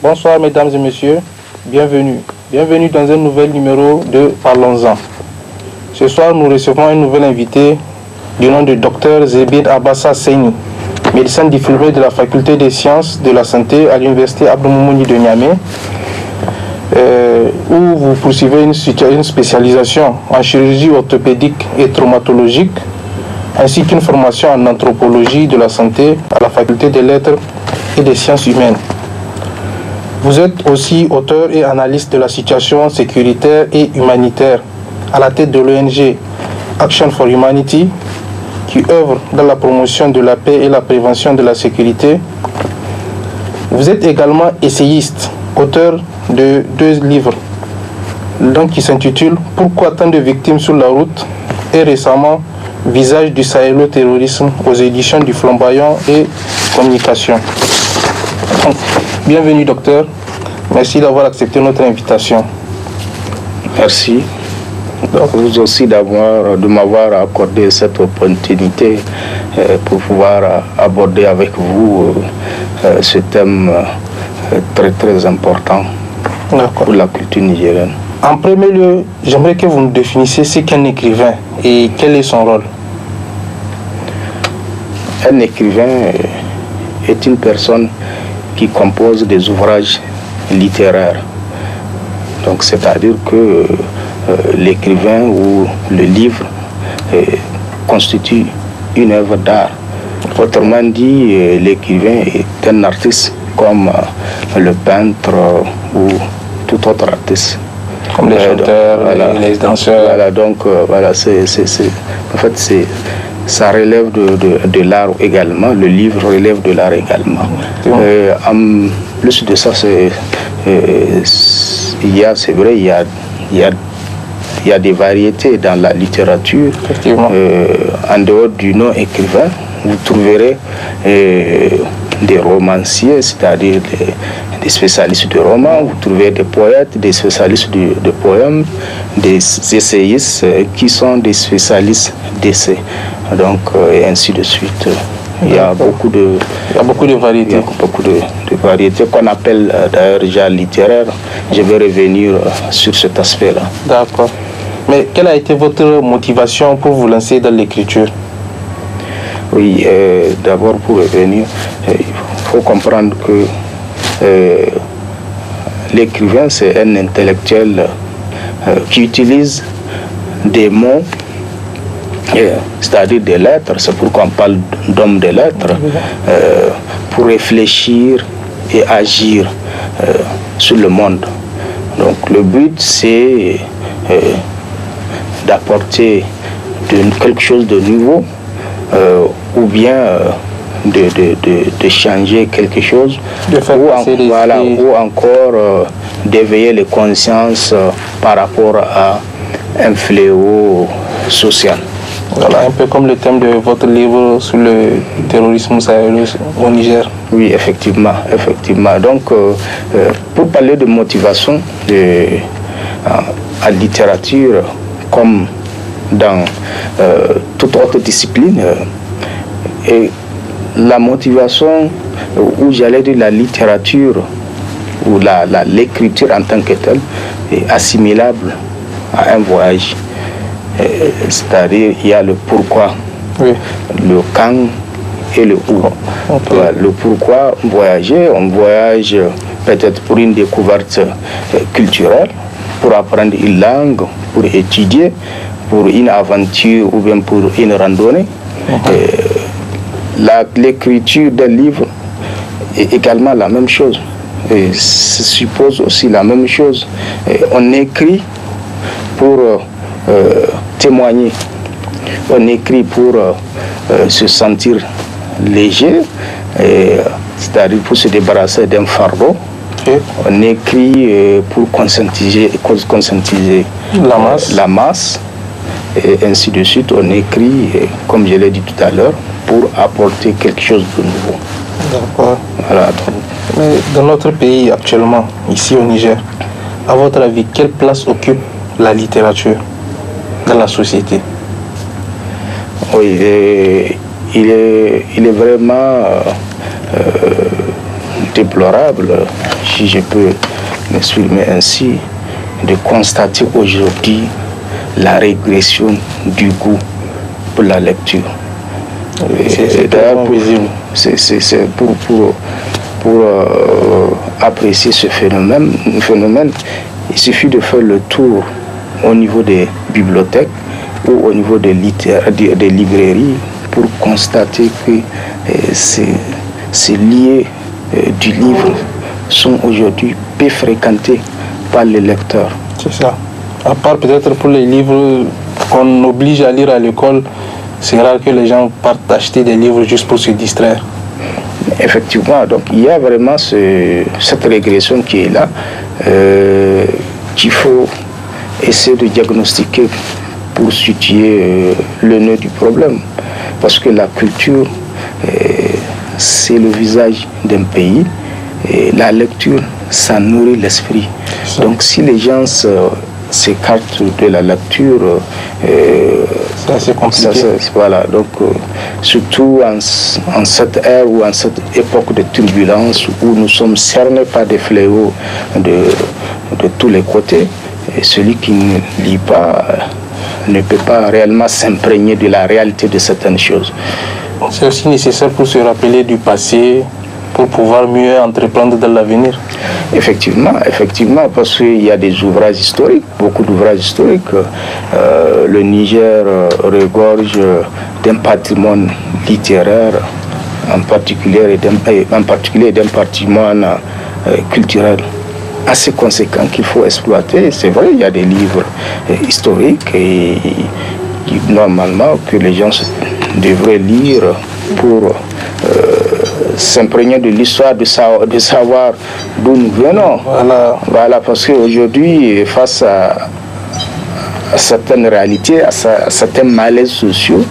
Bonsoir mesdames et messieurs, bienvenue. Bienvenue dans un nouvel numéro de Parlons-en. Ce soir, nous recevons un nouvel invité du nom de Dr Zebir Abassa Seyni, médecin diplômé de la faculté des sciences de la santé à l'université Abdou Moumouni de Niamey, où vous poursuivez une spécialisation en chirurgie orthopédique et traumatologique, ainsi qu'une formation en anthropologie de la santé à la faculté des lettres et des sciences humaines. Vous êtes aussi auteur et analyste de la situation sécuritaire et humanitaire à la tête de l'ONG Action for Humanity, qui œuvre dans la promotion de la paix et la prévention de la sécurité. Vous êtes également essayiste, auteur de 2 livres, donc qui s'intitule « Pourquoi tant de victimes sur la route ?» et récemment « Visage du sahélo-terrorisme » aux éditions du Flamboyant et Communication. Bienvenue docteur, merci d'avoir accepté notre invitation. Merci. Vous aussi de m'avoir accordé cette opportunité pour pouvoir aborder avec vous ce thème très très important pour la culture nigérienne. En premier lieu, j'aimerais que vous nous définissiez ce qu'est un écrivain et quel est son rôle. Un écrivain est une personne qui compose des ouvrages littéraires. Donc c'est-à-dire que l'écrivain ou le livre constitue une œuvre d'art. Autrement dit, l'écrivain est un artiste comme le peintre ou tout autre artiste. Comme les chanteurs, les danseurs. Voilà, donc voilà, en fait, ça relève de l'art également, le livre relève de l'art également. En plus de ça, c'est vrai, il y a des variétés dans la littérature. En dehors du nom écrivain, vous trouverez des romanciers, c'est-à-dire des spécialistes de romans, vous trouvez des poètes, des spécialistes de poèmes, des essayistes qui sont des spécialistes d'essais. Donc, et ainsi de suite. Il y a beaucoup de variétés. Beaucoup de variétés qu'on appelle d'ailleurs genre littéraire. Je vais revenir sur cet aspect-là. D'accord. Mais quelle a été votre motivation pour vous lancer dans l'écriture? Oui, d'abord pour revenir, il faut comprendre que l'écrivain, c'est un intellectuel qui utilise des mots, c'est-à-dire des lettres, c'est pourquoi on parle d'homme des lettres, pour réfléchir et agir sur le monde. Donc le but, c'est d'apporter quelque chose de nouveau, ou bien de changer quelque chose, ou encore d'éveiller les consciences par rapport à un fléau social. Voilà, un peu comme le thème de votre livre sur le terrorisme au Niger. Oui, effectivement. Donc, pour parler de motivation à littérature, comme dans toute autre discipline, et la motivation, ou j'allais dire la littérature, ou l'écriture en tant que telle, est assimilable à un voyage. C'est-à-dire, il y a le pourquoi, oui, le quand et le où. Okay. Le pourquoi voyager, on voyage peut-être pour une découverte culturelle, pour apprendre une langue, pour étudier, pour une aventure ou bien pour une randonnée. L'écriture d'un livre est également la même chose. Et suppose aussi la même chose. On écrit pour témoigner. On écrit pour se sentir léger, c'est-à-dire pour se débarrasser d'un fardeau. On écrit pour conscientiser la masse, et ainsi de suite. On écrit, comme je l'ai dit tout à l'heure, pour apporter quelque chose de nouveau. D'accord. Voilà. Mais dans notre pays actuellement, ici au Niger, à votre avis, quelle place occupe la littérature dans la société? Oui, il est vraiment déplorable, si je peux m'exprimer ainsi, de constater aujourd'hui la régression du goût pour la lecture. C'est pour apprécier ce phénomène, il suffit de faire le tour au niveau des bibliothèques ou au niveau des librairies pour constater que ces lieux du livre sont aujourd'hui peu fréquentés par les lecteurs. C'est ça. À part peut-être pour les livres qu'on oblige à lire à l'école, c'est rare que les gens partent acheter des livres juste pour se distraire. Effectivement, donc il y a vraiment cette régression qui est là, qu'il faut essayer de diagnostiquer pour situer le nœud du problème. Parce que la culture, c'est le visage d'un pays, et la lecture, ça nourrit l'esprit. Donc si les gens s'écartent de la lecture, c'est assez compliqué. Voilà, donc surtout en cette ère ou en cette époque de turbulence où nous sommes cernés par des fléaux de tous les côtés, et celui qui ne lit pas ne peut pas réellement s'imprégner de la réalité de certaines choses. C'est aussi nécessaire pour se rappeler du passé, pour pouvoir mieux entreprendre dans l'avenir. Effectivement, parce qu'il y a des ouvrages historiques, beaucoup d'ouvrages historiques. Le Niger regorge d'un patrimoine littéraire, en particulier d'un patrimoine culturel assez conséquent qu'il faut exploiter. C'est vrai, il y a des livres historiques et normalement que les gens devraient lire pour s'imprégner de l'histoire, de savoir d'où nous venons. Voilà, parce qu'aujourd'hui, face à certaines réalités, à certains malaises sociaux,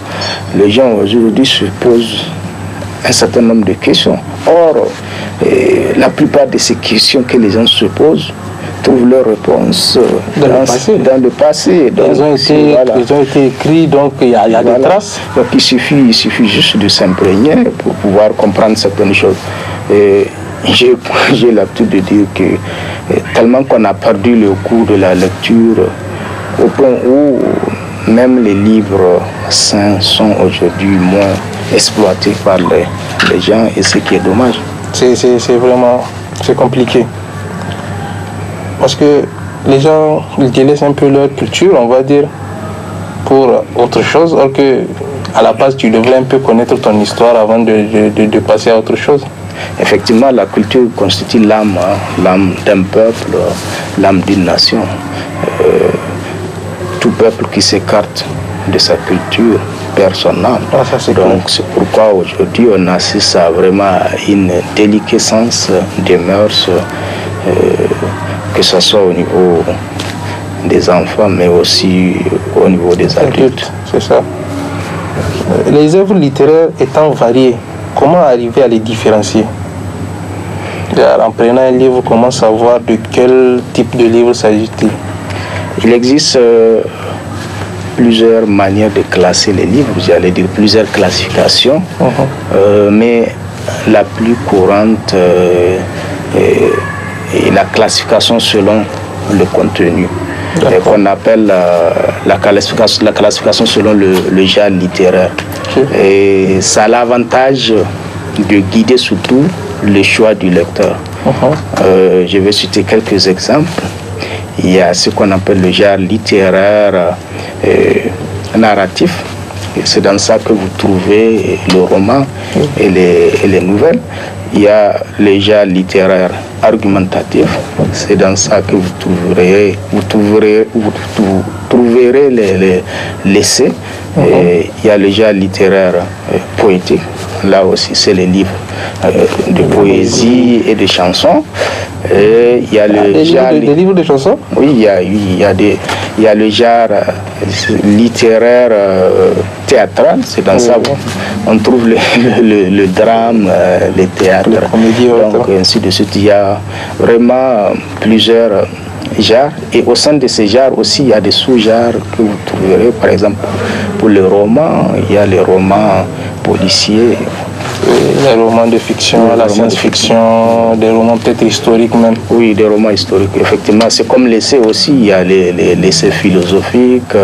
les gens aujourd'hui se posent un certain nombre de questions. Or, la plupart de ces questions que les gens se posent trouvent leur réponse dans le passé. Donc, ils ont été écrits, donc il y a des traces. Donc il suffit juste de s'imprégner pour pouvoir comprendre certaines choses. Et j'ai l'habitude de dire que tellement qu'on a perdu le goût de la lecture, au point où même les livres saints sont aujourd'hui moins exploités par les gens, et ce qui est dommage. C'est vraiment compliqué. Parce que les gens, ils délaissent un peu leur culture, on va dire, pour autre chose, alors que à la base, tu devrais un peu connaître ton histoire avant de passer à autre chose. Effectivement, la culture constitue l'âme d'un peuple, l'âme d'une nation. Tout peuple qui s'écarte de sa culture perd son âme. Donc c'est pourquoi aujourd'hui on assiste à vraiment une déliquescence des mœurs, que ce soit au niveau des enfants, mais aussi au niveau des adultes. C'est ça. Les œuvres littéraires étant variées, comment arriver à les différencier? En prenant un livre, comment savoir de quel type de livre s'agit-il? Il existe plusieurs manières de classer les livres, j'allais dire plusieurs classifications, mais la plus courante est la classification selon le contenu, qu'on appelle la classification selon le genre littéraire. Et ça a l'avantage de guider surtout le choix du lecteur. Je vais citer quelques exemples. Il y a ce qu'on appelle le genre littéraire narratif. C'est dans ça que vous trouvez le roman et les nouvelles. Il y a le genre littéraire argumentatif. C'est dans ça que vous trouverez les essais. Et il y a le genre littéraire poétique. Là aussi, c'est les livres de poésie et de chansons. Et il y a le genre... Des livres de chansons? Oui, il y a le genre littéraire théâtral. C'est dans ça on trouve le drame, le théâtre. Donc, ainsi de suite. Il y a vraiment plusieurs genres. Et au sein de ces genres aussi, il y a des sous-genres que vous trouverez. Par exemple, pour le roman, il y a les romans policiers. Les romans de fiction, la science-fiction, des romans peut-être historiques même. Oui, des romans historiques, effectivement. C'est comme l'essai aussi, il y a l'essai philosophique,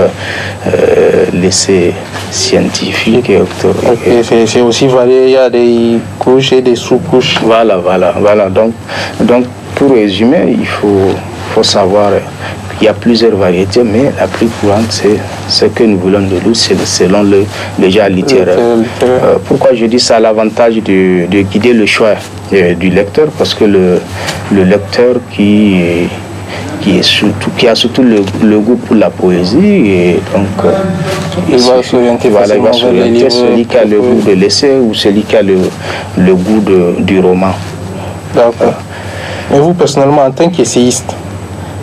l'essai scientifique. C'est aussi varié, il y a des couches et des sous-couches. Voilà. Donc pour résumer, il faut savoir qu'il y a plusieurs variétés, mais la plus courante, c'est ce que nous voulons de nous, c'est selon le genre littéraire. Pourquoi je dis ça? L'avantage de guider le choix du lecteur, parce que le lecteur qui a surtout le goût pour la poésie, et donc il va s'orienter celui qui a le goût de l'essai ou celui qui a le goût du roman. D'accord. Mais vous, personnellement, en tant qu'essayiste,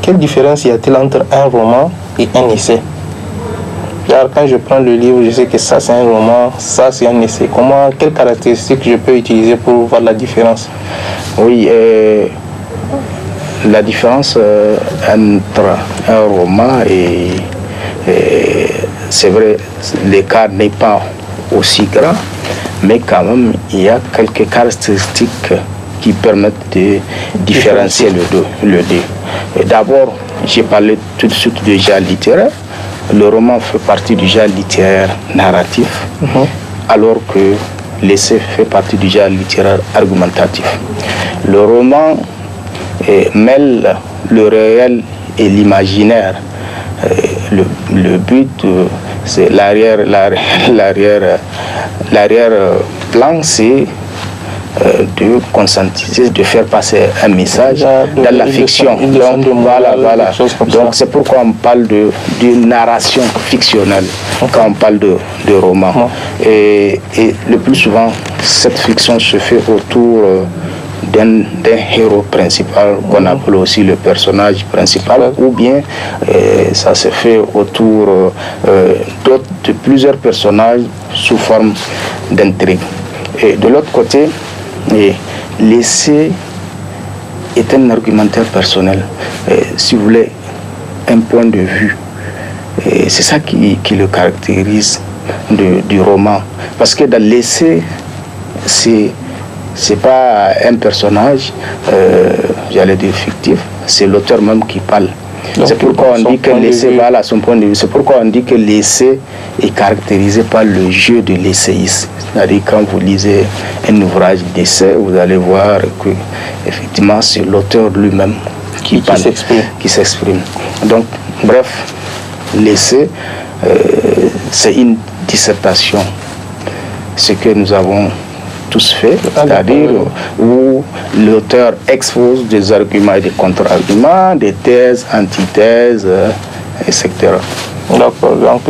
quelle différence y a-t-il entre un roman et un essai? Car quand je prends le livre, je sais que ça c'est un roman, ça c'est un essai. Quelles caractéristiques je peux utiliser pour voir la différence? Oui, la différence entre un roman et c'est vrai, l'écart n'est pas aussi grand, mais quand même il y a quelques caractéristiques qui permettent de différencier le deux. D'abord, j'ai parlé tout de suite du genre littéraire. Le roman fait partie du genre littéraire narratif, alors que l'essai fait partie du genre littéraire argumentatif. Le roman mêle le réel et l'imaginaire. Le but, c'est l'arrière-plan, c'est de conscientiser, de faire passer un message dans la fiction. Donc c'est pourquoi on parle d'une narration fictionnelle quand on parle de roman. Et le plus souvent, cette fiction se fait autour d'un héros principal qu'on appelle aussi le personnage principal, ou bien ça se fait autour de plusieurs personnages sous forme d'intrigue. Et de l'autre côté, l'essai est un argumentaire personnel, si vous voulez, un point de vue. C'est ça qui le caractérise du roman. Parce que dans l'essai, c'est pas un personnage, j'allais dire fictif, c'est l'auteur même qui parle. C'est pourquoi on dit que l'essai, voilà son point de vue. C'est pourquoi on dit que l'essai est caractérisé par le jeu de l'essayiste. C'est-à-dire quand vous lisez un ouvrage d'essai, vous allez voir que effectivement c'est l'auteur lui-même qui s'exprime. Donc, bref, l'essai, c'est une dissertation. Ce que nous avons tous fait, c'est-à-dire où l'auteur expose des arguments et des contre-arguments, des thèses, antithèses, etc. D'accord. Donc,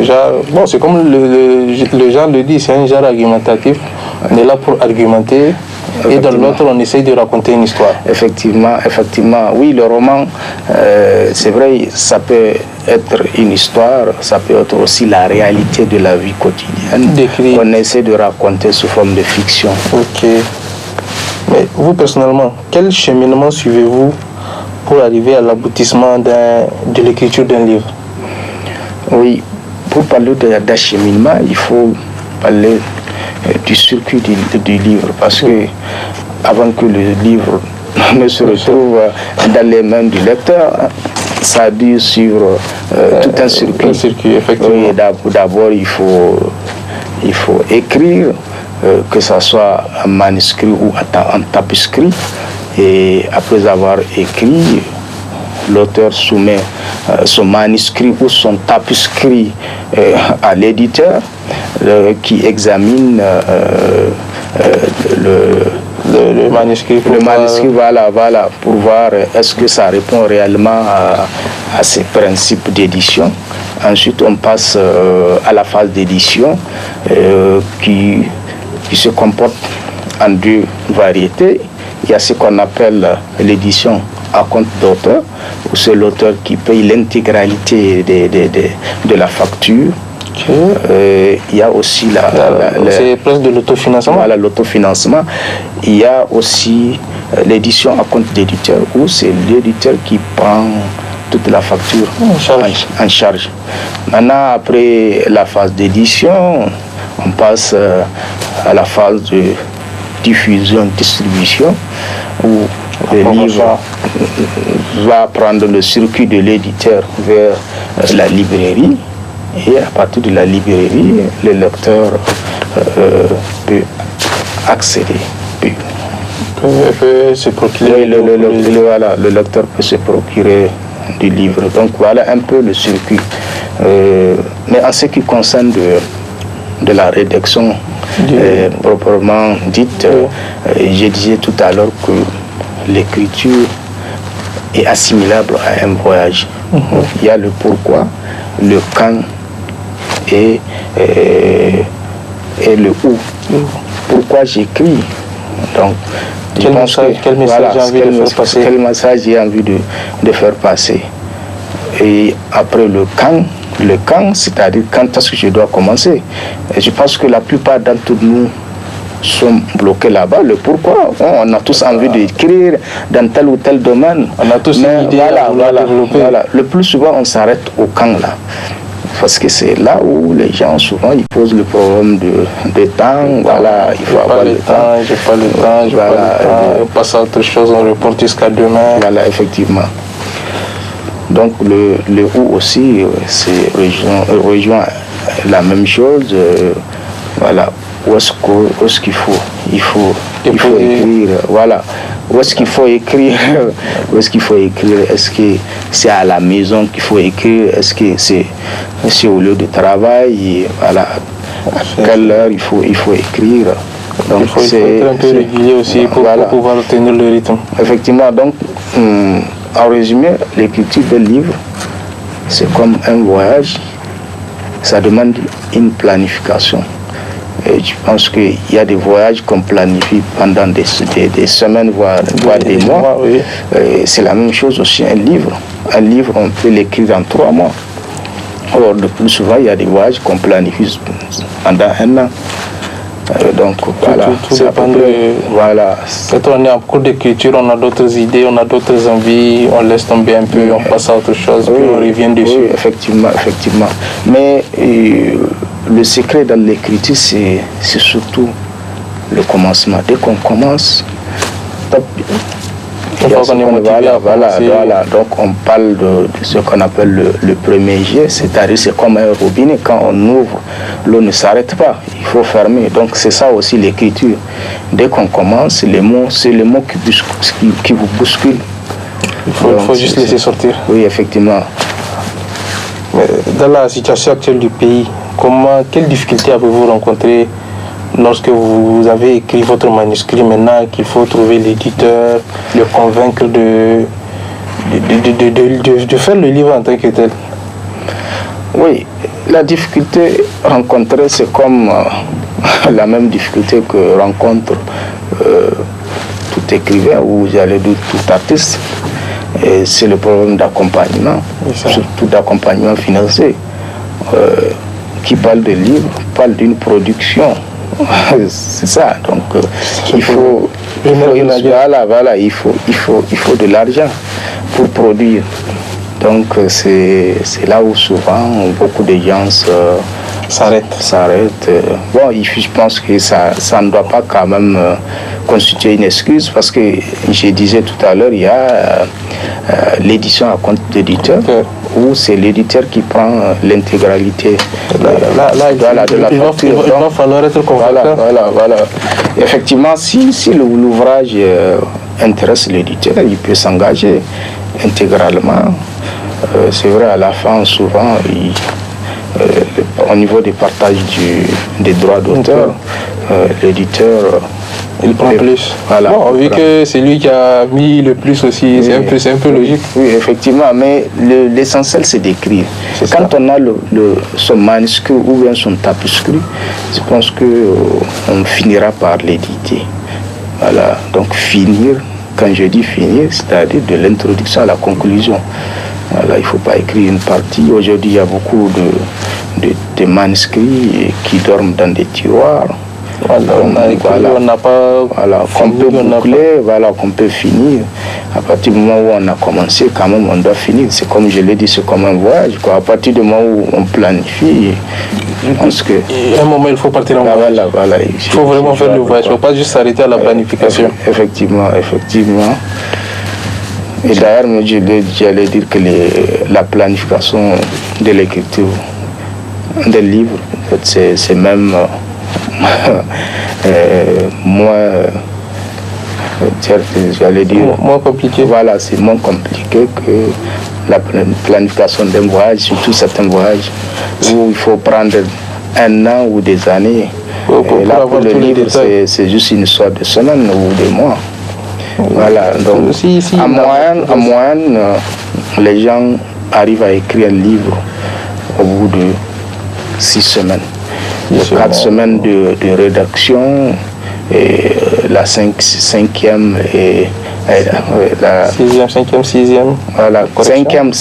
c'est comme le genre le dit, c'est un genre argumentatif. On est là pour argumenter. Et dans l'autre, on essaye de raconter une histoire. Effectivement. Oui, le roman, c'est vrai, ça peut être une histoire, ça peut être aussi la réalité de la vie quotidienne qu'on essaie de raconter sous forme de fiction. Ok. Mais vous, personnellement, quel cheminement suivez-vous pour arriver à l'aboutissement de l'écriture d'un livre? Oui, pour parler d'acheminement, il faut parler du circuit du livre, parce que avant que le livre ne se retrouve dans les mains du lecteur, ça a dû suivre tout un circuit. Effectivement. Oui, d'abord, il faut écrire, que ce soit en manuscrit ou en tapuscrit, et après avoir écrit, l'auteur soumet son manuscrit ou son tapuscrit à l'éditeur qui examine le manuscrit. Voilà, pour voir est-ce que ça répond réellement à ces principes d'édition. Ensuite, on passe à la phase d'édition qui se comporte en deux variétés. Il y a ce qu'on appelle l'édition à compte d'auteur, où c'est l'auteur qui paye l'intégralité de la facture. Il y a aussi c'est presque de l'autofinancement. Voilà, l'autofinancement. Il y a aussi l'édition à compte d'éditeur, où c'est l'éditeur qui prend toute la facture en charge. Maintenant, après la phase d'édition, on passe à la phase du diffusion, distribution, où le livre va prendre le circuit de l'éditeur vers la librairie, et à partir de la librairie, le lecteur peut accéder. Peut se procurer. Le lecteur peut se procurer du livre. Donc voilà un peu le circuit. Mais en ce qui concerne de la rédaction proprement dite, je disais tout à l'heure que l'écriture est assimilable à un voyage. Il y a le pourquoi, le quand et le où. Pourquoi j'écris? Donc, quel message j'ai envie de faire passer? Et après le quand, c'est-à-dire quand est-ce que je dois commencer? Et je pense que la plupart d'entre nous sont bloqués là-bas. Le pourquoi, on a tous envie d'écrire dans tel ou tel domaine. On a tous une idée voilà. Le plus souvent, on s'arrête au quand là. Parce que c'est là où les gens, souvent, ils posent le problème de temps. Voilà, il faut avoir le temps. J'ai pas le temps, on passe à autre chose, on reporte jusqu'à demain. Voilà, effectivement. Donc, le où aussi, c'est rejoint la même chose. Voilà, où est-ce qu'il faut écrire. Voilà. Où est-ce qu'il faut écrire? Où est-ce qu'il faut écrire? Est-ce que c'est à la maison qu'il faut écrire? Est-ce que c'est au lieu de travail? Voilà. À quelle heure il faut écrire? Donc il faut être un peu régulier aussi pour pouvoir tenir le rythme. Effectivement. Donc, en résumé, l'écriture d'un livre, c'est comme un voyage. Ça demande une planification. Et je pense qu'il y a des voyages qu'on planifie pendant des semaines, voire des mois. Oui. C'est la même chose aussi un livre. Un livre, on peut l'écrire en 3 mois. Or, le plus souvent, il y a des voyages qu'on planifie pendant 1 an. Donc, voilà. Tout dépend voilà. Quand on est en cours d'écriture, on a d'autres idées, on a d'autres envies, on laisse tomber un peu, on passe à autre chose, puis on revient dessus. Oui, effectivement. Mais le secret dans l'écriture, c'est surtout le commencement. Dès qu'on commence, voilà. Donc on parle de ce qu'on appelle le premier jet, c'est-à-dire c'est comme un robinet. Quand on ouvre, l'eau ne s'arrête pas, il faut fermer. Donc c'est ça aussi l'écriture. Dès qu'on commence, c'est les mots qui vous bousculent. Il faut juste laisser sortir. Oui, effectivement. Dans la situation actuelle du pays, quelles difficultés avez-vous rencontrées lorsque vous avez écrit votre manuscrit, maintenant qu'il faut trouver l'éditeur, le convaincre de faire le livre en tant que tel? Oui, la difficulté rencontrée, c'est comme la même difficulté que rencontre tout écrivain ou j'allais dire tout artiste. Et c'est le problème d'accompagnement, surtout d'accompagnement financier. Qui parle de livres, parle d'une production. C'est ça. Donc il faut de l'argent pour produire. Donc c'est là où souvent beaucoup de gens s'arrêtent. Bon, je pense que ça ne doit pas quand même constituer une excuse, parce que je disais tout à l'heure, il y a l'édition à compte d'éditeur, où c'est l'éditeur qui prend l'intégralité de la facture. Il va falloir être convaincant. Voilà. Effectivement, si l'ouvrage intéresse l'éditeur, il peut s'engager intégralement. C'est vrai, à la fin, souvent, au niveau du partage des droits d'auteur, l'éditeur il prend plus. Voilà. Bon, vu que c'est lui qui a mis le plus aussi, c'est un peu logique. Oui, effectivement, mais l'essentiel c'est d'écrire. Quand on a son manuscrit ou bien son tapuscrit, je pense qu'on finira par l'éditer. Voilà, donc finir, quand je dis finir, c'est-à-dire de l'introduction à la conclusion. Voilà, il ne faut pas écrire une partie. Aujourd'hui, il y a beaucoup de manuscrits qui dorment dans des tiroirs. On n'a pas qu'on peut boucler, qu'on peut finir. À partir du moment où on a commencé, quand même, on doit finir. C'est comme je l'ai dit, c'est comme un voyage. À partir du moment où on planifie, pense que... À un moment, il faut partir en voyage. Voilà. Il faut vraiment faire le voyage. Il ne faut pas juste s'arrêter à la planification. Effectivement. Et d'ailleurs, j'allais dire que la planification de l'écriture des livres, c'est même moins... j'allais dire... Moins compliqué. Voilà, c'est moins compliqué que la planification d'un voyage, surtout certains voyages où il faut prendre un an ou des années. Et là, pour le livre, c'est juste une histoire de semaines ou de mois. Voilà, donc en moyenne, les gens arrivent à écrire un livre au bout de 6 semaines. 4 semaines de rédaction et la cinquième et la cinquième, sixième. Voilà, cinquième,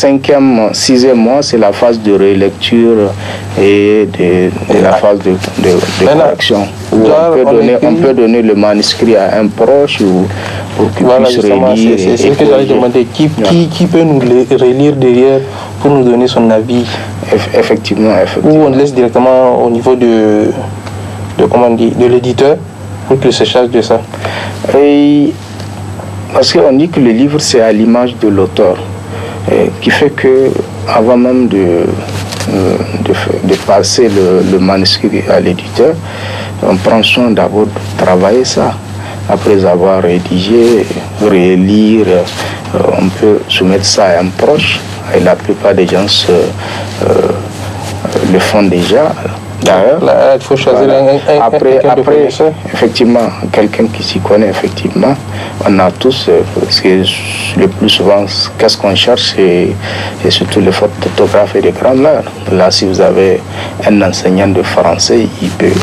sixième mois, c'est la phase de relecture et la phase de correction. Où on peut donner le manuscrit à un proche pour qu'il puisse relire. C'est ce que j'allais demander. Qui peut nous relire derrière pour nous donner son avis? Effectivement. Ou on laisse directement au niveau de l'éditeur pour qu'il se charge de ça? Parce qu'on dit que le livre, c'est à l'image de l'auteur, qui fait que avant même de passer le manuscrit à l'éditeur, on prend soin d'abord de travailler ça. Après avoir rédigé, relire, on peut soumettre ça à un proche, et la plupart des gens le font déjà. D'ailleurs, il faut choisir après, effectivement, quelqu'un qui s'y connaît, effectivement. On a tous, parce que le plus souvent, qu'est-ce qu'on cherche, c'est surtout les fautes d'orthographe et de grammaire. Là, si vous avez un enseignant de français, il peut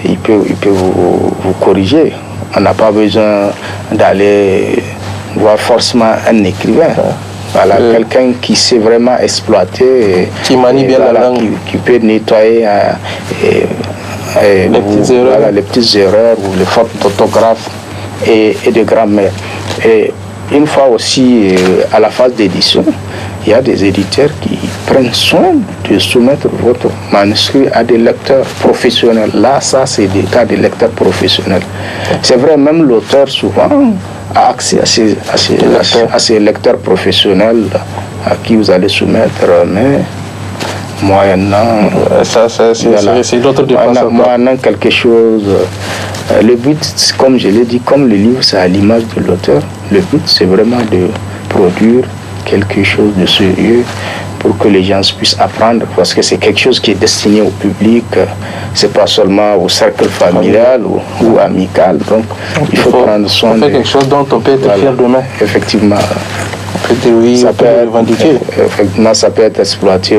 il peut vous corriger. On n'a pas besoin d'aller voir forcément un écrivain. Voilà, quelqu'un qui sait vraiment exploiter, qui manie bien la langue, qui peut nettoyer les petites erreurs ou les fautes d'orthographe et de grammaire. Et une fois aussi à la phase d'édition, il y a des éditeurs qui prennent soin de soumettre votre manuscrit à des lecteurs professionnels. Là, ça, c'est des cas de lecteurs professionnels. C'est vrai, même l'auteur, souvent, a accès à ces lecteurs professionnels à qui vous allez soumettre, mais moyennant... c'est d'autres dépenses. Moyennant quelque chose... le but, comme je l'ai dit, comme le livre, c'est à l'image de l'auteur, le but, c'est vraiment de produire quelque chose de sérieux pour que les gens puissent apprendre, parce que c'est quelque chose qui est destiné au public, c'est pas seulement au cercle familial ou amical, donc il faut prendre soin de quelque chose dont on peut être fier demain. Effectivement. Effectivement, ça peut être exploité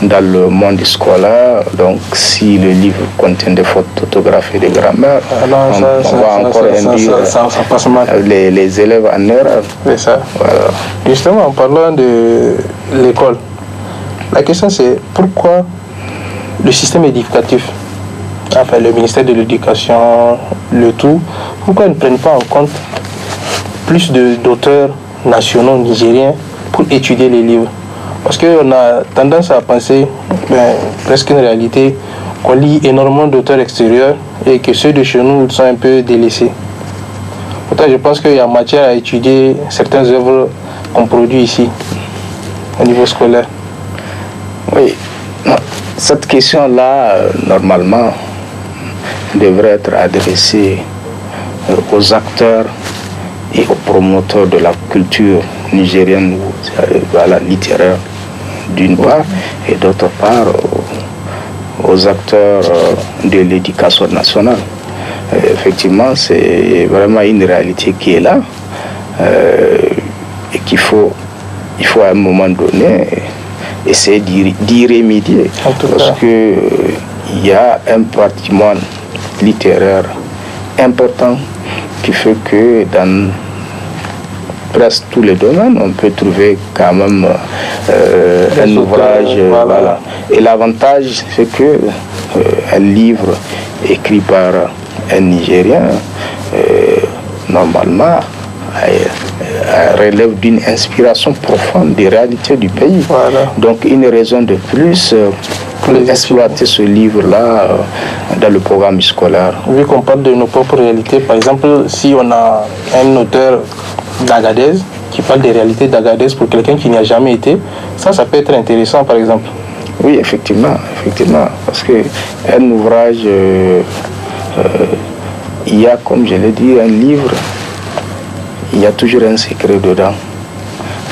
dans le monde scolaire. Donc, si le livre contient des fautes d'orthographe et de grammaire, on va encore induire les élèves en erreur. C'est ça. Voilà. Justement, en parlant de l'école, la question c'est pourquoi le système éducatif, enfin le ministère de l'Éducation, le tout, pourquoi ils ne prennent pas en compte plus d'auteurs nationaux nigériens pour étudier les livres? Parce qu'on a tendance à penser, presque une réalité, qu'on lit énormément d'auteurs extérieurs et que ceux de chez nous sont un peu délaissés. Pourtant, je pense qu'il y a matière à étudier certaines œuvres qu'on produit ici, au niveau scolaire. Oui, cette question-là, normalement, devrait être adressée aux acteurs et aux promoteurs de la culture nigérienne ou littéraire d'une part, et d'autre part aux acteurs de l'éducation nationale. Effectivement, c'est vraiment une réalité qui est là et qu'il faut à un moment donné essayer d'y remédier, parce qu'il y a un patrimoine littéraire important qui fait que dans presque tous les domaines, on peut trouver quand même un ouvrage. Voilà. Et l'avantage, c'est que un livre écrit par un Nigérien, normalement, relève d'une inspiration profonde des réalités du pays. Voilà. Donc, une raison de plus pour exploiter ce livre-là dans le programme scolaire. Vu qu'on parle de nos propres réalités, par exemple, si on a un auteur d'Agadez qui parle des réalités d'Agadez pour quelqu'un qui n'y a jamais été, ça peut être intéressant, par exemple. Oui, effectivement, parce que un ouvrage, il y a, comme je l'ai dit, un livre, il y a toujours un secret dedans.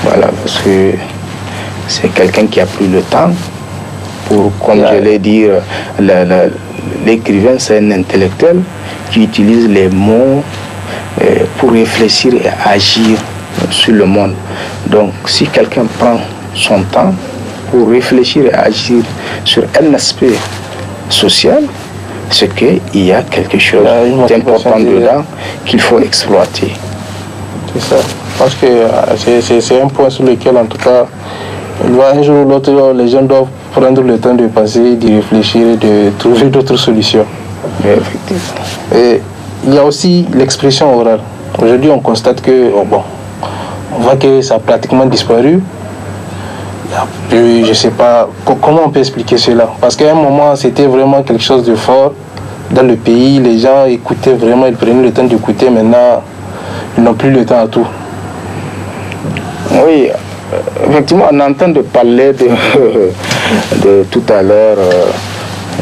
Voilà, parce que c'est quelqu'un qui a pris le temps pour, comme je l'ai dit, l'écrivain, c'est un intellectuel qui utilise les mots pour réfléchir et agir sur le monde. Donc, si quelqu'un prend son temps pour réfléchir et agir sur un aspect social, c'est qu'il y a quelque chose d'important dedans qu'il faut exploiter. C'est ça. Parce que c'est un point sur lequel, en tout cas, un jour ou l'autre, les gens doivent prendre le temps de penser, d'y réfléchir et de trouver d'autres solutions. Oui, effectivement. Et il y a aussi l'expression orale. Aujourd'hui, on constate que, on voit que ça a pratiquement disparu. Je ne sais pas comment on peut expliquer cela. Parce qu'à un moment, c'était vraiment quelque chose de fort dans le pays. Les gens écoutaient vraiment, ils prenaient le temps d'écouter. Maintenant, ils n'ont plus le temps à tout. Oui, effectivement, on entend de parler de tout à l'heure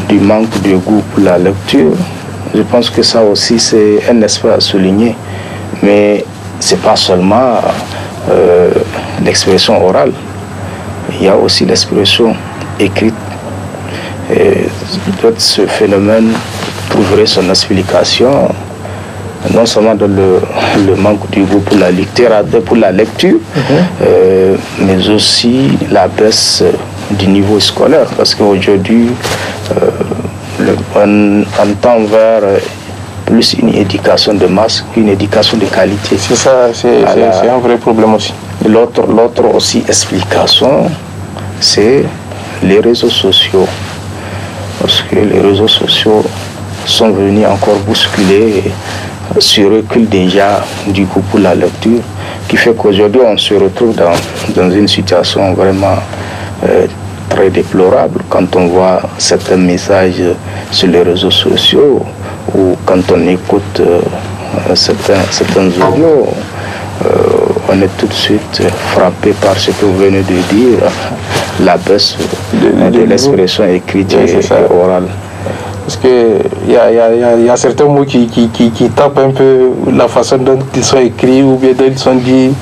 du manque de goût pour la lecture. Je pense que ça aussi, c'est un aspect à souligner. Mais ce n'est pas seulement l'expression orale. Il y a aussi l'expression écrite. Et ce phénomène trouverait son explication non seulement dans le manque du goût pour la littérature, pour la lecture, mais aussi la baisse du niveau scolaire. Parce qu'aujourd'hui, on tend vers plus une éducation de masse qu'une éducation de qualité. C'est ça, c'est un vrai problème aussi. L'autre aussi explication, c'est les réseaux sociaux. Parce que les réseaux sociaux sont venus encore bousculer ce recul déjà du coup pour la lecture, qui fait qu'aujourd'hui on se retrouve dans une situation vraiment très déplorable quand on voit certains messages sur les réseaux sociaux ou quand on écoute certains audios. On est tout de suite frappé par ce que vous venez de dire, la baisse de l'expression écrite et orale. Parce qu'il y a certains mots qui tapent un peu la façon dont ils sont écrits ou bien dont ils sont dits.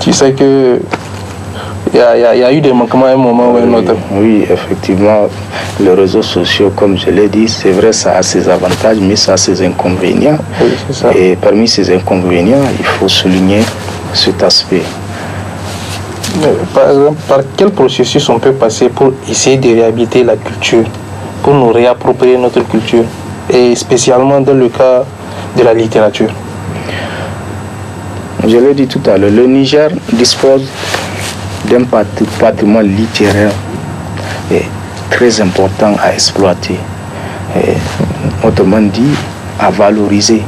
Tu sais que il y a eu des manquements à un moment ou à un autre. Oui, effectivement, les réseaux sociaux, comme je l'ai dit, c'est vrai, ça a ses avantages, mais ça a ses inconvénients. Oui, c'est ça. Et parmi ces inconvénients, il faut souligner cet aspect. Par exemple, par quel processus on peut passer pour essayer de réhabiliter la culture, pour nous réapproprier notre culture, et spécialement dans le cas de la littérature? Je l'ai dit tout à l'heure, le Niger dispose d'un patrimoine littéraire très important à exploiter, autrement dit, à valoriser.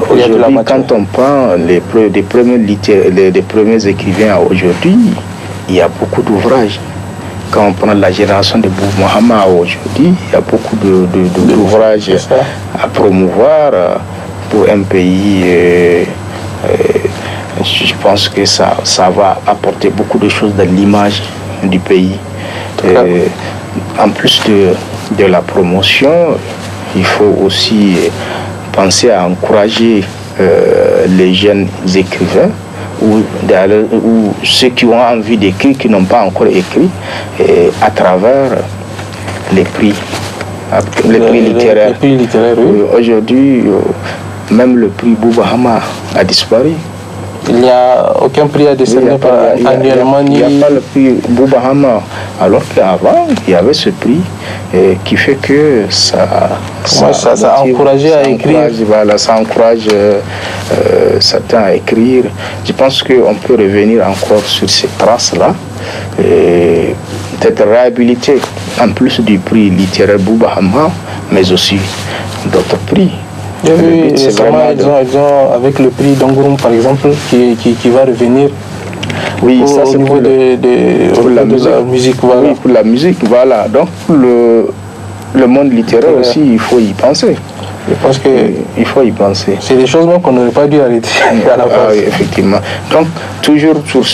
Aujourd'hui, quand on prend les premiers écrivains aujourd'hui, il y a beaucoup d'ouvrages. Quand on prend la génération de Boubou Mahama aujourd'hui, il y a beaucoup d'ouvrages à promouvoir pour un pays. Je pense que ça va apporter beaucoup de choses dans l'image du pays. En plus de la promotion, il faut aussi penser à encourager les jeunes écrivains ou ceux qui ont envie d'écrire, qui n'ont pas encore écrit, à travers les prix. Les prix littéraires. Les prix littéraires, oui. Aujourd'hui, même le prix Boubahama a disparu. Il n'y a aucun prix à décerner annuellement. Il n'y a pas le prix Boubahama. Alors qu'avant, il y avait ce prix qui fait que ça a encouragé à écrire. Voilà, ça encourage certains à écrire. Je pense qu'on peut revenir encore sur ces traces-là. Peut-être réhabiliter, en plus du prix littéraire Boubahama, mais aussi d'autres prix. Oui, récemment, ils ont, avec le prix d'Angourou, par exemple, qui va revenir, Oui, ça c'est au niveau de la musique. Voilà. Oui, pour la musique, voilà. Donc le monde littéraire aussi, il faut y penser. Je pense que il faut y penser. C'est des choses même qu'on n'aurait pas dû arrêter à la base. Oui, effectivement. Donc, toujours sur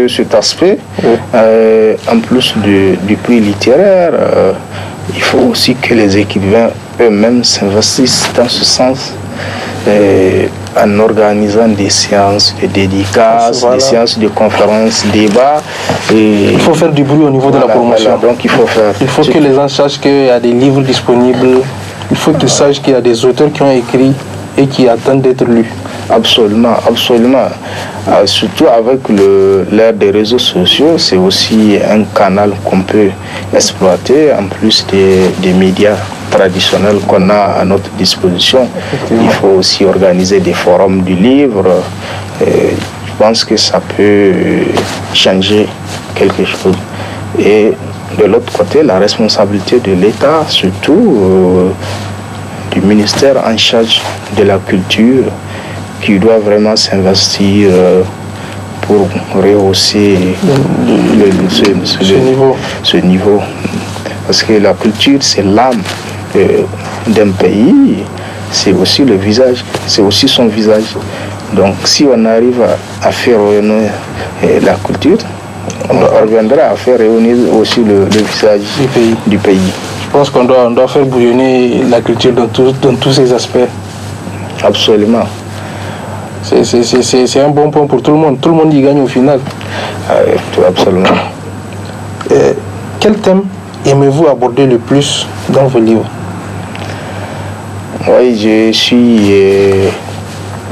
cet aspect, oui. En plus du prix littéraire, il faut aussi que les écrivains eux-mêmes s'investissent dans ce sens. En organisant des séances de dédicaces, des séances de conférences, débats. Il faut faire du bruit au niveau de la promotion. Donc il faut que les gens sachent qu'il y a des livres disponibles. Il faut qu'ils sachent qu'il y a des auteurs qui ont écrit et qui attendent d'être lus. Absolument, absolument. Surtout avec l'ère des réseaux sociaux, c'est aussi un canal qu'on peut exploiter en plus des médias traditionnels qu'on a à notre disposition. Il faut aussi organiser des forums du livre. Je pense que ça peut changer quelque chose. Et de l'autre côté, la responsabilité de l'État, surtout du ministère en charge de la culture, qui doit vraiment s'investir pour rehausser ce niveau. Parce que la culture, c'est l'âme d'un pays, c'est aussi le visage, c'est aussi son visage. Donc si on arrive à faire rayonner la culture, on reviendra à faire rayonner aussi le visage du pays. Je pense qu'on doit faire bouillonner la culture dans tous ses aspects. Absolument. C'est un bon point pour tout le monde. Tout le monde y gagne au final. Absolument. Quel thème aimez-vous aborder le plus dans vos livres? Oui, je suis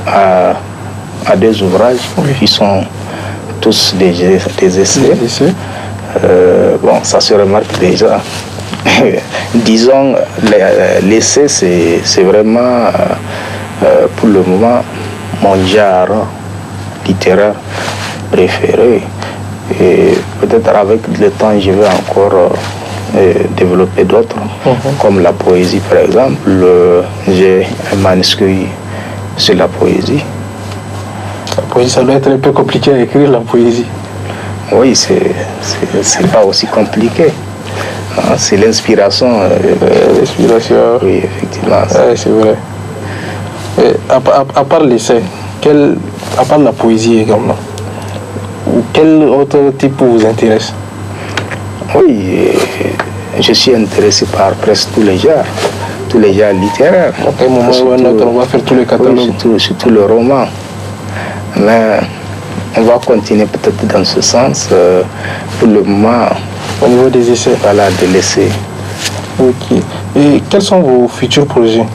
à des ouvrages qui sont tous des essais. Bon, ça se remarque déjà. Disons, l'essai, c'est vraiment, pour le moment, mon genre littéraire préféré. Et peut-être avec le temps, je vais encore développer d'autres, comme la poésie par exemple. J'ai un manuscrit sur la poésie. La poésie, ça doit être un peu compliqué à écrire, la poésie. Oui, c'est pas aussi compliqué. C'est l'inspiration. L'inspiration. Oui, effectivement. C'est vrai. À part l'essai, à part la poésie également, quel autre type vous intéresse? Oui, je suis intéressé par presque tous les genres littéraires. À un moment ou un autre, on va faire tous les catalogues. Oui, surtout le roman. Mais on va continuer peut-être dans ce sens pour le moment. Au niveau des essais? Voilà, de l'essai. Ok. Et quels sont vos futurs projets?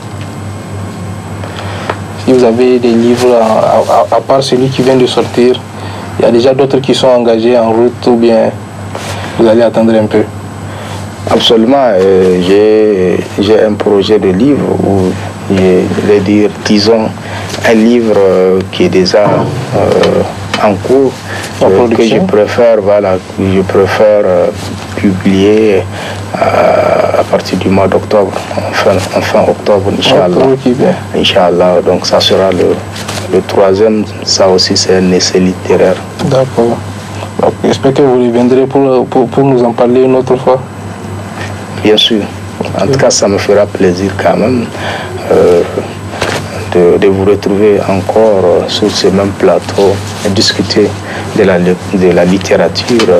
Si vous avez des livres, à part celui qui vient de sortir, il y a déjà d'autres qui sont engagés en route ou bien vous allez attendre un peu? Absolument. J'ai un projet de livre où disons un livre qui est déjà en cours, que je préfère publier à partir du mois d'octobre, fin octobre, Inch'Allah. Inch'Allah. Donc ça sera le troisième, ça aussi c'est un essai littéraire. D'accord. Donc, j'espère que vous reviendrez pour nous en parler une autre fois. Bien sûr. En tout cas, ça me fera plaisir quand même de vous retrouver encore sur ce même plateau et discuter de la littérature.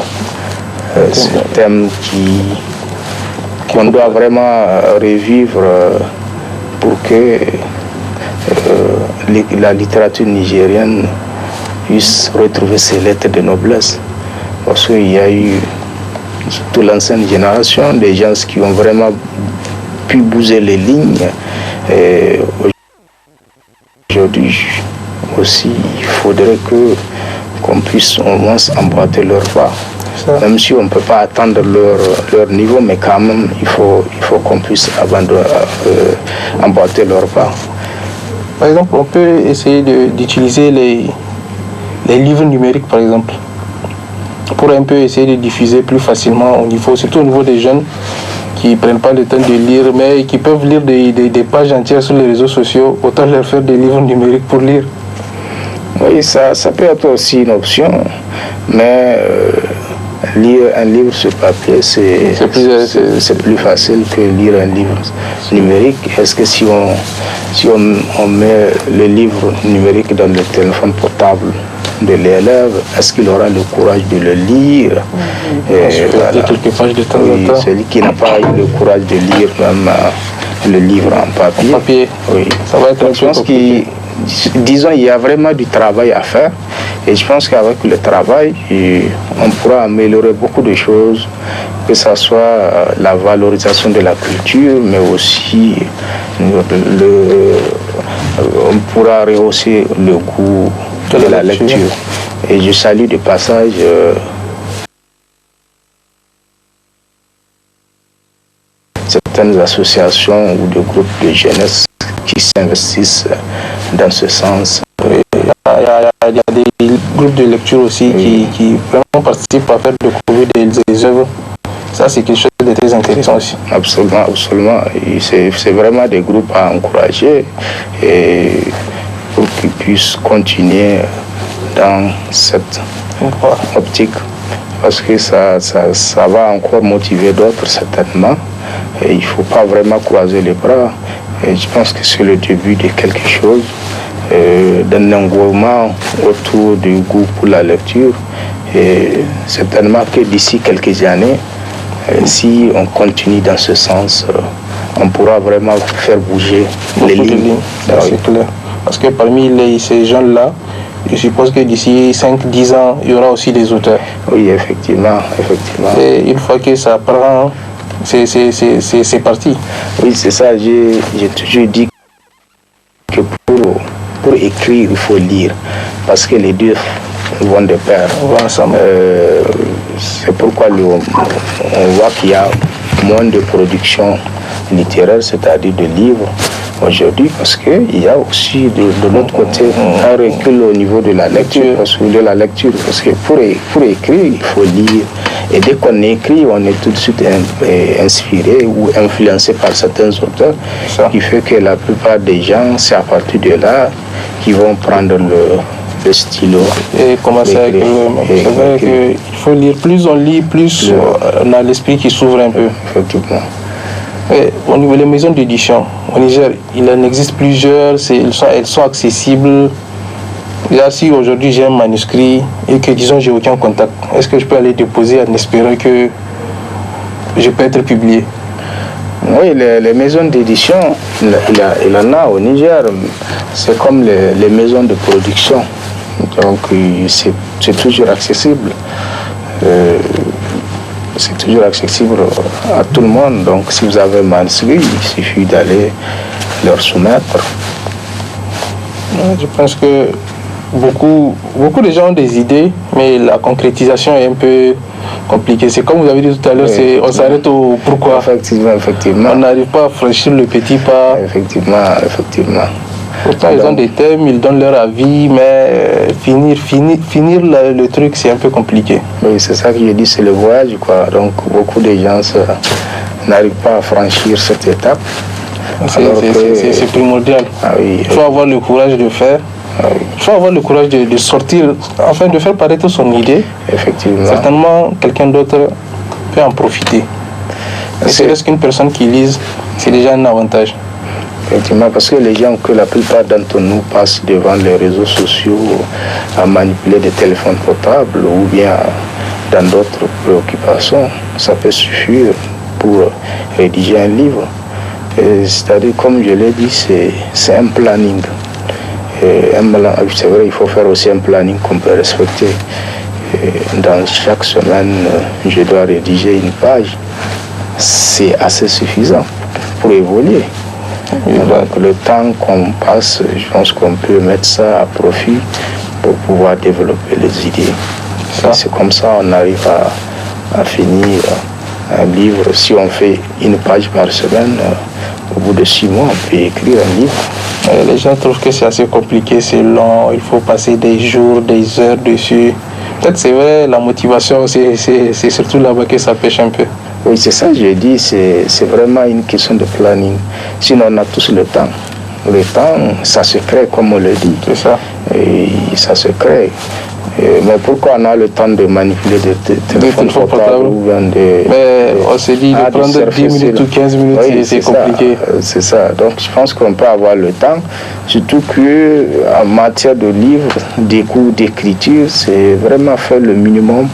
C'est un thème qu'on doit vraiment revivre pour que la littérature nigérienne puisse retrouver ses lettres de noblesse. Parce qu'il y a eu toute l'ancienne génération, des gens qui ont vraiment pu bouger les lignes. Et aujourd'hui aussi, il faudrait qu'on puisse au moins emboîter leur pas. Même si on ne peut pas atteindre leur niveau, mais quand même, il faut qu'on puisse emboîter leur pas. Par exemple, on peut essayer d'utiliser les livres numériques, par exemple, pour un peu essayer de diffuser plus facilement surtout au niveau des jeunes qui ne prennent pas le temps de lire, mais qui peuvent lire des pages entières sur les réseaux sociaux. Autant leur faire des livres numériques pour lire. Oui, ça peut être aussi une option, mais lire un livre sur papier, c'est plus facile que lire un livre numérique. Est-ce que si on met le livre numérique dans le téléphone portable de l'élève, est-ce qu'il aura le courage de le lire? Voilà. Quelques pages de temps en temps. Celui qui n'a pas eu le courage de lire même le livre en papier. Oui. Ça va être donc, je pense disons, il y a vraiment du travail à faire. Et je pense qu'avec le travail, on pourra améliorer beaucoup de choses, que ce soit la valorisation de la culture, mais aussi on pourra rehausser le goût de la lecture. Et je salue de passage certaines associations ou des groupes de jeunesse qui s'investissent dans ce sens. Il y a des groupes de lecture aussi qui vraiment participent à faire découvrir des œuvres. Ça, c'est quelque chose de très intéressant aussi. Absolument, absolument. C'est vraiment des groupes à encourager et pour qu'ils puissent continuer dans cette optique. Parce que ça va encore motiver d'autres certainement. Et il ne faut pas vraiment croiser les bras. Et je pense que c'est le début de quelque chose, d'un engouement autour du goût pour la lecture. Et certainement que d'ici quelques années, si on continue dans ce sens, on pourra vraiment faire bouger les lignes. C'est clair. Parce que parmi ces gens-là, je suppose que d'ici 5-10 ans, il y aura aussi des auteurs. Oui, effectivement. Et une fois que ça prend, c'est parti. Oui, c'est ça. J'ai toujours dit que pour écrire, il faut lire. Parce que les deux vont de pair. C'est pourquoi on voit qu'il y a moins de production littéraire, c'est-à-dire de livres aujourd'hui, parce qu'il y a aussi de l'autre côté un recul au niveau de la lecture, parce que pour écrire, il faut lire. Et dès qu'on écrit, on est tout de suite inspiré ou influencé par certains auteurs, qui fait que la plupart des gens, c'est à partir de là qu'ils vont prendre le stylo. Et commencer à écrire. C'est vrai qu'il faut lire. Plus on lit, plus on a l'esprit qui s'ouvre un peu. Effectivement. Et au niveau des maisons d'édition, au Niger, il en existe plusieurs, elles sont accessibles. Là, si aujourd'hui j'ai un manuscrit et que, disons, j'ai aucun contact, est-ce que je peux aller déposer en espérant que je peux être publié? Oui, les maisons d'édition, il en a au Niger. C'est comme les maisons de production. Donc, c'est toujours accessible. C'est toujours accessible à tout le monde. Donc, si vous avez un manuscrit, il suffit d'aller leur soumettre. Je pense que beaucoup de gens ont des idées, mais la concrétisation est un peu compliquée. C'est comme vous avez dit tout à l'heure, on s'arrête au pourquoi. Effectivement. On n'arrive pas à franchir le petit pas. Effectivement. Pourtant, ils ont des thèmes, ils donnent leur avis, mais finir le truc, c'est un peu compliqué. Oui, c'est ça que je dis, c'est le voyage, quoi. Donc, beaucoup de gens n'arrivent pas à franchir cette étape. C'est primordial. Oui, il faut avoir le courage de faire. Il faut avoir le courage de sortir, enfin de faire paraître son idée. Effectivement. Certainement, quelqu'un d'autre peut en profiter. Et c'est reste qu'une personne qui lise, c'est déjà un avantage. Effectivement, parce que les gens, que la plupart d'entre nous passent devant les réseaux sociaux à manipuler des téléphones portables ou bien dans d'autres préoccupations, ça peut suffire pour rédiger un livre. C'est-à-dire, comme je l'ai dit, c'est un planning. C'est vrai, il faut faire aussi un planning qu'on peut respecter. Dans chaque semaine, je dois rédiger une page. C'est assez suffisant pour évoluer. Donc le temps qu'on passe, je pense qu'on peut mettre ça à profit pour pouvoir développer les idées. C'est comme ça qu'on arrive à finir un livre. Si on fait une page par semaine, au bout de 6 mois, on peut écrire un livre. Les gens trouvent que c'est assez compliqué, c'est long, il faut passer des jours, des heures dessus. Peut-être c'est vrai, la motivation, c'est surtout là-bas que ça pêche un peu. Oui, c'est ça que j'ai dit, c'est vraiment une question de planning. Sinon, on a tous le temps. le temps, ça se crée, comme on le dit. C'est ça. Et ça se crée. Mais pourquoi on a le temps de manipuler des téléphones portables ou bien Mais on s'est dit de prendre 10 minutes ou 15 minutes, oui, c'est compliqué. C'est ça. Donc je pense qu'on peut avoir le temps. Surtout qu'en matière de livres, des cours d'écriture, c'est vraiment faire le minimum.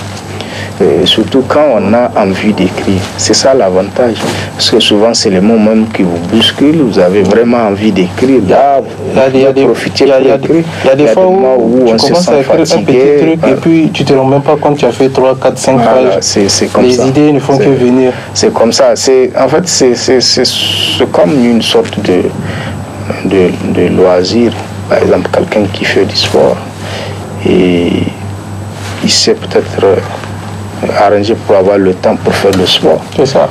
Surtout quand on a envie d'écrire. C'est ça l'avantage. Parce que souvent, c'est les mots même qui vous bousculent. Vous avez vraiment envie d'écrire. Là, il y a des fois où on commence à écrire un petit truc et puis tu ne te rends même pas compte que tu as fait 3, 4, 5 pages. C'est comme les ça. Idées ne font que venir. C'est comme ça. En fait, c'est comme une sorte de loisir. Par exemple, quelqu'un qui fait du sport et il sait peut-être arrangé pour avoir le temps pour faire le sport. C'est ça.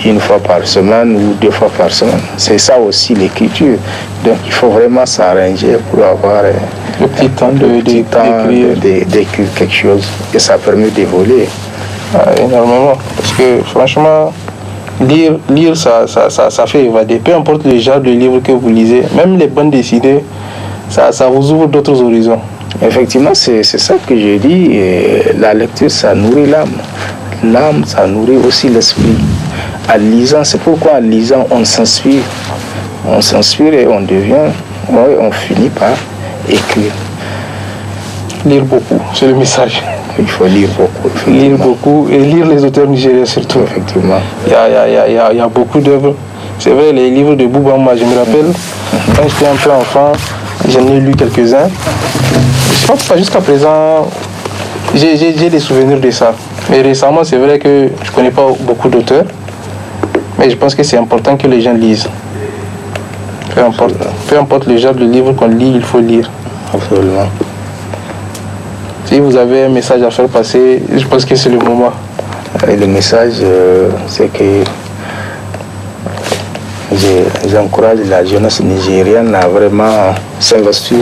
Une fois par semaine ou 2 fois par semaine. C'est ça aussi l'écriture. Donc il faut vraiment s'arranger pour avoir le petit temps d'écrire quelque chose. Et ça permet d'évoluer. Énormément. Parce que franchement, lire ça fait évader. Peu importe le genre de livre que vous lisez, même les bandes dessinées, ça vous ouvre d'autres horizons. Effectivement, c'est ça que je dis. La lecture, ça nourrit l'âme. L'âme, ça nourrit aussi l'esprit. En lisant, c'est pourquoi en lisant, on s'inspire. On s'inspire et on devient, on finit par écrire. Lire beaucoup, c'est le message. Il faut lire beaucoup. Lire beaucoup et lire les auteurs nigériens surtout. Effectivement. Il y a beaucoup d'œuvres. C'est vrai, les livres de Boubama, je me rappelle, quand j'étais un peu enfant, j'en ai lu quelques-uns. Je pense que jusqu'à présent, j'ai des souvenirs de ça. Mais récemment, c'est vrai que je ne connais pas beaucoup d'auteurs. Mais je pense que c'est important que les gens lisent. Peu importe le genre de livre qu'on lit, il faut lire. Absolument. Si vous avez un message à faire passer, je pense que c'est le moment. Et le message, c'est que j'encourage la jeunesse nigérienne à vraiment s'investir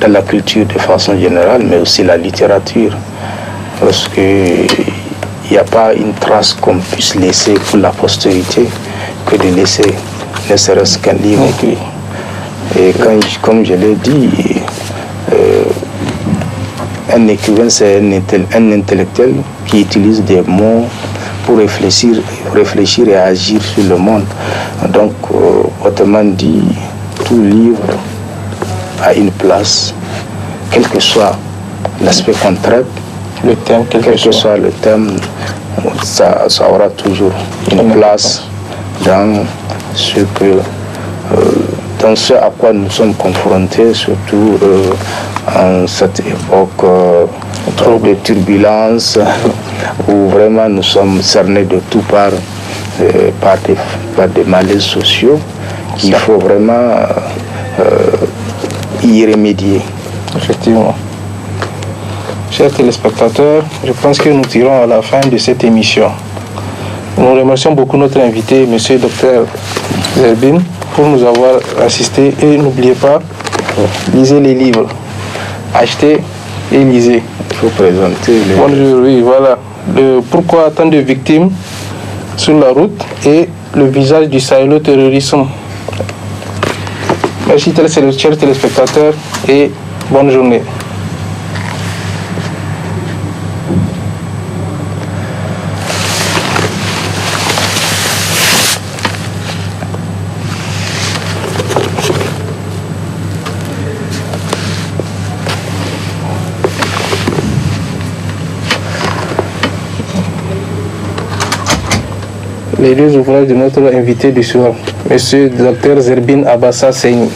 dans la culture de façon générale, mais aussi la littérature. Parce qu'il n'y a pas une trace qu'on puisse laisser pour la postérité que de laisser ne serait-ce qu'un livre écrit. Et comme je l'ai dit, un écrivain, c'est un intellectuel qui utilise des mots pour réfléchir et agir sur le monde. Donc, autrement dit, tout livre a une place, quel que soit l'aspect qu'on traite, le thème, quel que soit le thème, ça aura toujours une place dans ce à quoi nous sommes confrontés, surtout en cette époque de turbulence où vraiment nous sommes cernés de tout par des malaises sociaux qu'il faut vraiment y remédier. Effectivement. Chers téléspectateurs, je pense que nous tirons à la fin de cette émission. Nous remercions beaucoup notre invité, M. Dr Zerbin, pour nous avoir assisté. Et n'oubliez pas, lisez les livres. Achetez et lisez. Il faut présenter les... Bonjour, oui, voilà. Pourquoi tant de victimes sur la route et le visage du sahélo-terrorisme. Merci, chers téléspectateurs, et bonne journée. Les 2 ouvrages de notre invité du soir, M. Dr Zerbin Abassa Seyni.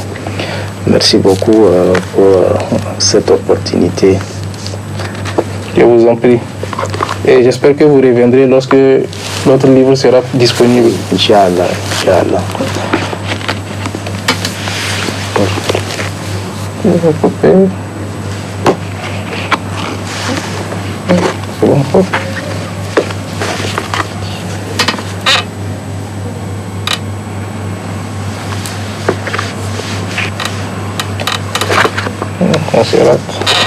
Merci beaucoup pour cette opportunité. Je vous en prie. Et j'espère que vous reviendrez lorsque notre livre sera disponible. Inch'Allah, Inch'Allah. C'est bon. On se rate.